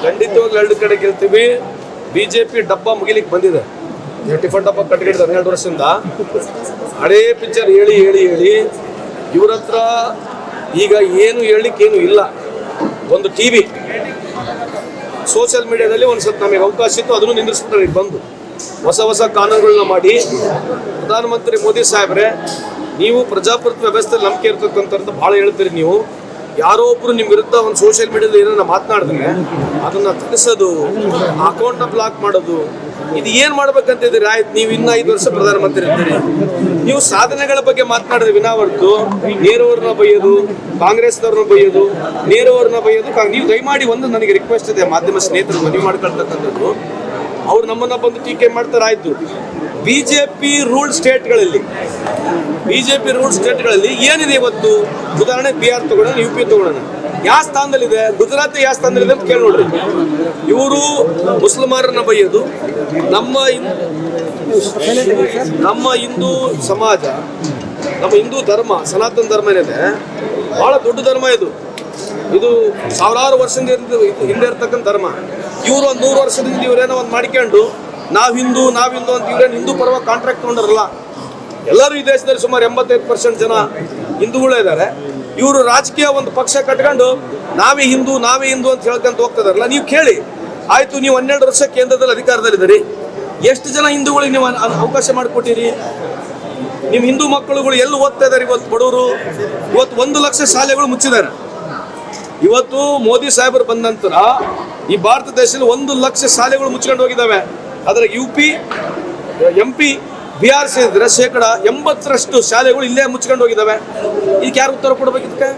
ಖಂಡಿತವಾಗ್ಲೂ 2 ಕಡೆ ಗೆಲ್ತೀವಿ. ಬಿಜೆಪಿ ಡಬ್ಬ ಮುಗಿಲಿಕ್ಕೆ ಬಂದಿದೆ. ಟಿಫನ್ ಡಬ್ಬ ಕಟ್ಕೊಂಡಿದ್ದಾರೆ 12 ವರ್ಷದಿಂದ. ಹಳೇ ಪಿಕ್ಚರ್ ಹೇಳಿ ಹೇಳಿ ಹೇಳಿ ಇವ್ರ ಹತ್ರ ಈಗ ಏನು ಹೇಳಲಿಕ್ಕೇನು ಇಲ್ಲ. ಒಂದು ಟಿವಿ ಸೋಷಿಯಲ್ ಮೀಡಿಯಾದಲ್ಲಿ ಒಂದು ಸ್ವಲ್ಪ ನಮಗೆ ಅವಕಾಶ ಇತ್ತು, ಅದನ್ನು ನಿಂದಿಸ್ಬಿಟ್ರೆ ಬಂದು ಹೊಸ ಕಾನೂನುಗಳನ್ನ ಮಾಡಿ. ಪ್ರಧಾನಮಂತ್ರಿ ಮೋದಿ ಸಾಹೇಬ್ರೆ, ನೀವು ಪ್ರಜಾಪ್ರಭುತ್ವ ವ್ಯವಸ್ಥೆಯಲ್ಲಿ ನಂಬಿಕೆ ಇರ್ತಕ್ಕಂಥದ್ದು ಭಾಳ ಹೇಳ್ತೀರಿ. ನೀವು ಯಾರೋ ಒಬ್ರು ನಿಮ್ಮ ವಿರುದ್ಧ ಒಂದು ಸೋಷಿಯಲ್ ಮೀಡಿಯಾದಲ್ಲಿ ಏನನ್ನ ಮಾತನಾಡಿದ್ರೆ ಅದನ್ನ ತಗ್ಸೋದು, ಅಕೌಂಟ್ನ ಬ್ಲಾಕ್ ಮಾಡೋದು, ಇದು ಏನು ಮಾಡ್ಬೇಕಂತಿದ್ದೀರಿ? ಆಯ್ತು, ನೀವು ಇನ್ನೂ 5 ವರ್ಷ ಪ್ರಧಾನಮಂತ್ರಿ ಇರ್ತೀರಿ. ನೀವು ಸಾಧನೆಗಳ ಬಗ್ಗೆ ಮಾತನಾಡಿದ್ರೆ ವಿನಾ ಹೊರತು ನೇರವ್ರನ್ನ ಬೈಯೋದು, ಕಾಂಗ್ರೆಸ್ನವ್ರನ್ನ ಬೈಯೋದು, ನೇರವ್ರನ್ನ ಬೈಯೋದು. ನೀವು ದಯಮಾಡಿ ಒಂದು ನನಗೆ ರಿಕ್ವೆಸ್ಟ್ ಇದೆ, ಮಾಧ್ಯಮ ಸ್ನೇಹಿತರು ಮನವಿ ಮಾಡ್ಕೊಳ್ತಕ್ಕಂಥದ್ದು, ಅವ್ರು ನಮ್ಮನ್ನ ಬಂದು ಟೀಕೆ ಮಾಡ್ತಾರೆ. ಆಯ್ತು, ಬಿಜೆಪಿ ರೂಲ್ಡ್ ಸ್ಟೇಟ್ಗಳಲ್ಲಿ ಏನಿದೆ ಇವತ್ತು? ಉದಾಹರಣೆ ಬಿಹಾರ್ ತಗೊಳ್ಳೋಣ, UP ತಗೊಳ್ಳೋಣ, ಯಾವ ಸ್ಥಾನದಲ್ಲಿದೆ? ಗುಜರಾತ್ ಯಾವ ಸ್ಥಾನದಲ್ಲಿದೆ ಅಂತ ಕೇಳಿ ನೋಡ್ರಿ. ಇವರು ಮುಸ್ಲಿಮರನ್ನ ಬೈಯೋದು, ನಮ್ಮ ಹಿಂದೂ ಸಮಾಜ, ನಮ್ಮ ಹಿಂದೂ ಧರ್ಮ, ಸನಾತನ ಧರ್ಮ ಏನಿದೆ ಬಹಳ ದೊಡ್ಡ ಧರ್ಮ. ಇದು ಸಾವಿರಾರು ವರ್ಷದಿಂದ ಹಿಂದೆ ಇರ್ತಕ್ಕಂಥ ಧರ್ಮ. ಇವರು ಒಂದು 100 ವರ್ಷದಿಂದ ಇವರೇನೋ ಒಂದು ಮಾಡಿಕೊಂಡು ನಾವು ಹಿಂದೂ ಅಂತ ಇವ್ರೇನು ಹಿಂದೂ ಪರವಾಗಿ ಕಾಂಟ್ರಾಕ್ಟ್ ತೊಗೊಂಡಾರಲ್ಲ. ಎಲ್ಲರೂ ಈ ದೇಶದಲ್ಲಿ ಸುಮಾರು 85% ಜನ ಹಿಂದೂಗಳೇ ಇದ್ದಾರೆ. ಇವರು ರಾಜಕೀಯ ಒಂದು ಪಕ್ಷ ಕಟ್ಕೊಂಡು ನಾವೇ ಹಿಂದೂ ಅಂತ ಹೇಳ್ಕೊಂತ ಹೋಗ್ತಿದಾರಲ್ಲ. ನೀವು ಕೇಳಿ, ಆಯ್ತು, ನೀವು 12 ವರ್ಷ ಕೇಂದ್ರದಲ್ಲಿ ಅಧಿಕಾರದಲ್ಲಿದ್ದೀರಿ, ಎಷ್ಟು ಜನ ಹಿಂದೂಗಳಿಗೆ ನೀವು ಅವಕಾಶ ಮಾಡಿಕೊಟ್ಟಿರಿ? ನಿಮ್ಮ ಹಿಂದೂ ಮಕ್ಕಳುಗಳು ಎಲ್ಲಿ ಓದ್ತಾ ಇದ್ದಾರೆ? ಇವತ್ತು ಬಡವರು, ಇವತ್ತು 1 ಲಕ್ಷ ಶಾಲೆಗಳು ಮುಚ್ಚಿದ್ದಾರೆ. ಇವತ್ತು ಮೋದಿ ಸಾಹೇಬರು ಬಂದ ನಂತರ ಈ ಭಾರತ ದೇಶದಲ್ಲಿ 1 ಲಕ್ಷ ಶಾಲೆಗಳು ಮುಚ್ಕೊಂಡು ಹೋಗಿದ್ದಾವೆ. ಅದರ UP, MP, ಬಿಹಾರ್ ಸೇರಿದ್ರೆ 80% ಶಾಲೆಗಳು ಇಲ್ಲೇ ಮುಚ್ಕೊಂಡು ಹೋಗಿದ್ದಾವೆ. ಇದಕ್ಕೆ ಯಾರು ಉತ್ತರ ಕೊಡಬೇಕು? ಇದಕ್ಕೆ